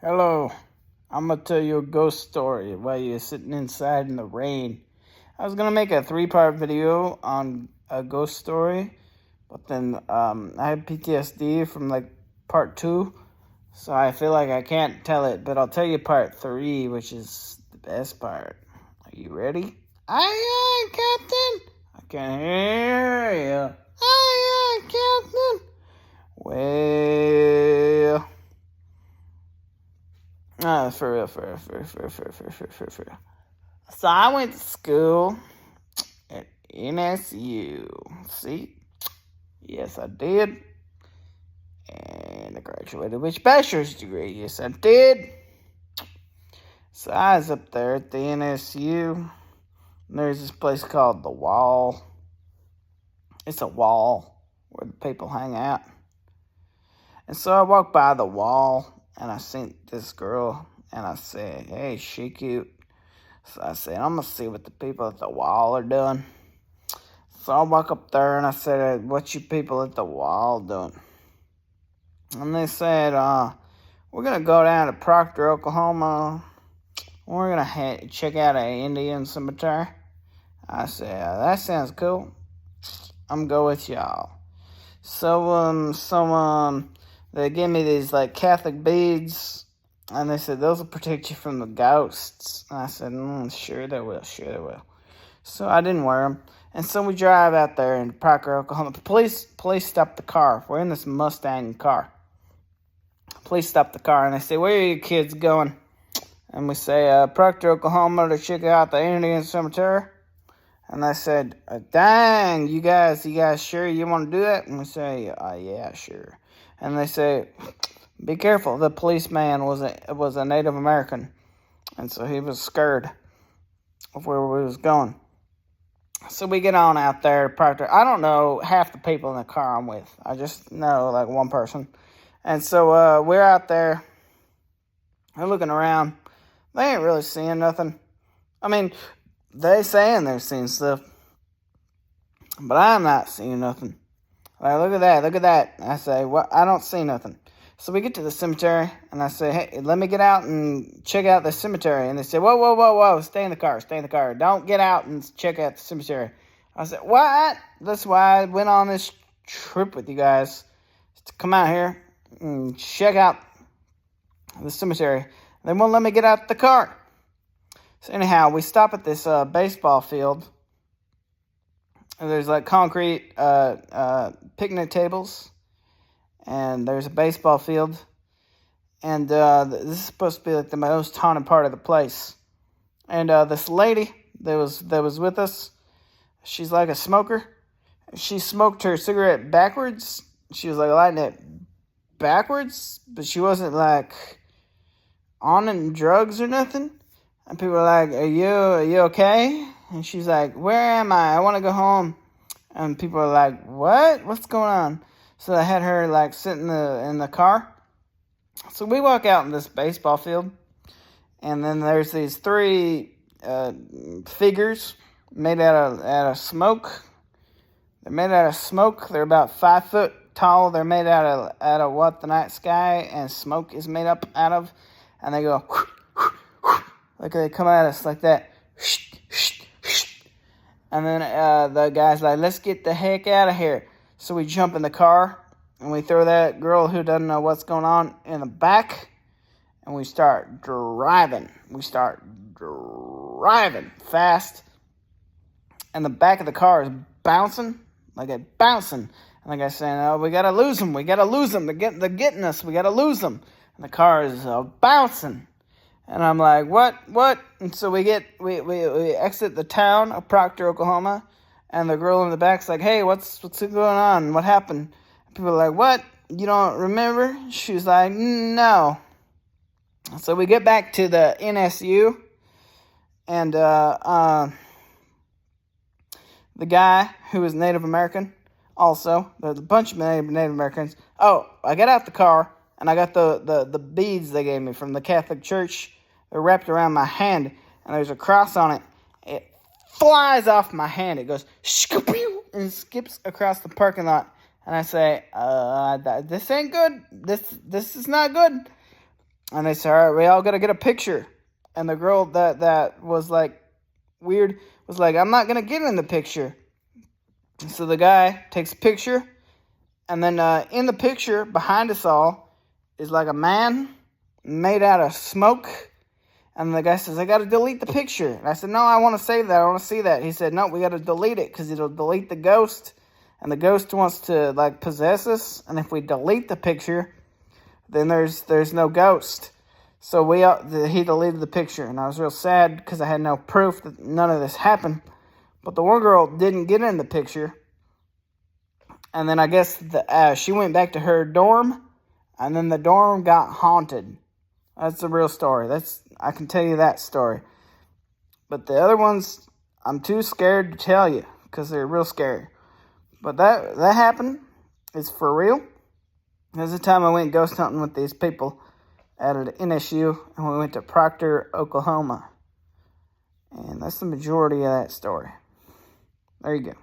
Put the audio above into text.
Hello, I'm gonna tell you a ghost story while you're sitting inside in the rain. I was gonna make a 3-part video on a ghost story, but then I had PTSD from part 2, so I feel like I can't tell it, but I'll tell you part 3, which is the best part. Are you ready? Aye, aye, Captain! I can hear you. Aye, aye, Captain! Well... for real. So I went to school at NSU. See? Yes, I did. And I graduated with bachelor's degree. Yes, I did. So I was up there at the NSU. And there's this place called The Wall. It's a wall where the people hang out. And so I walked by the wall. And I seen this girl, and I said, hey, she cute. So I said, I'm going to see what the people at the wall are doing. So I walk up there, and I said, what you people at the wall doing? And they said, we're going to go down to Proctor, Oklahoma. We're going to check out an Indian cemetery. I said, that sounds cool. I'm going to go with y'all. So, they gave me these Catholic beads, and they said those will protect you from the ghosts. And I said, sure they will. So I didn't wear them, and so we drive out there in Parker, Oklahoma. The police stopped the car. We're in this Mustang car. Police stopped the car, and they say, where are you kids going? And we say, Proctor, Oklahoma, to check out the Indian cemetery. And I said, dang, you guys sure you want to do that? And we say, yeah, sure. And they say, be careful. The policeman was a Native American. And so he was scared of where we was going. So we get on out there to Proctor. I don't know half the people in the car I'm with. I just know one person. And so we're out there. They're looking around. They ain't really seeing nothing. I mean, they saying they're seeing stuff. But I'm not seeing nothing. Look at that. I say, well, I don't see nothing. So we get to the cemetery, and I say, hey, let me get out and check out the cemetery. And they say, whoa, stay in the car. Don't get out and check out the cemetery. I said, what? That's why I went on this trip with you guys, to come out here and check out the cemetery. They won't let me get out the car. So anyhow, we stop at this baseball field. And there's concrete picnic tables, and there's a baseball field, and this is supposed to be the most haunted part of the place. And this lady that was with us, she's like a smoker. She smoked her cigarette backwards. She was lighting it backwards, but she wasn't on drugs or nothing. And people were like, are you okay? And she's like, where am I? I want to go home. And people are like, what? What's going on? So I had her sit in the car. So we walk out in this baseball field. And then there's these 3 figures made out of smoke. They're made out of smoke. They're about 5 foot tall. They're made out of what the night sky and smoke is made up out of. And they go, they come at us like that. And then the guy's like, let's get the heck out of here. So we jump in the car, and we throw that girl who doesn't know what's going on in the back, and we start driving. Fast. And the back of the car is bouncing. And the guy's saying, oh, we got to lose them. They're getting us. We got to lose them. And the car is bouncing. And I'm like, what? And so we exit the town of Proctor, Oklahoma, and the girl in the back's like, hey, what's going on? What happened? And people are like, what? You don't remember? She's like, no. So we get back to the NSU, and the guy who was Native American, also, there's a bunch of Native Americans. Oh, I got out the car, and I got the beads they gave me from the Catholic Church. They're wrapped around my hand, and there's a cross on it. It flies off my hand. It goes, and skips across the parking lot. And I say, this ain't good. This is not good. And they said, all right, we all got to get a picture. And the girl that was like weird was like, I'm not going to get in the picture. So the guy takes a picture. And then in the picture behind us all is like a man made out of smoke. And the guy says, I got to delete the picture. And I said, no, I want to save that. I want to see that. He said, no, we got to delete it because it'll delete the ghost. And the ghost wants to like possess us. And if we delete the picture, then there's no ghost. So he deleted the picture. And I was real sad because I had no proof that none of this happened. But the one girl didn't get in the picture. And then I guess she went back to her dorm. And then the dorm got haunted. That's the real story. I can tell you that story. But the other ones, I'm too scared to tell you because they're real scary. But that happened. It's for real. There's a time I went ghost hunting with these people at an NSU, and we went to Proctor, Oklahoma. And that's the majority of that story. There you go.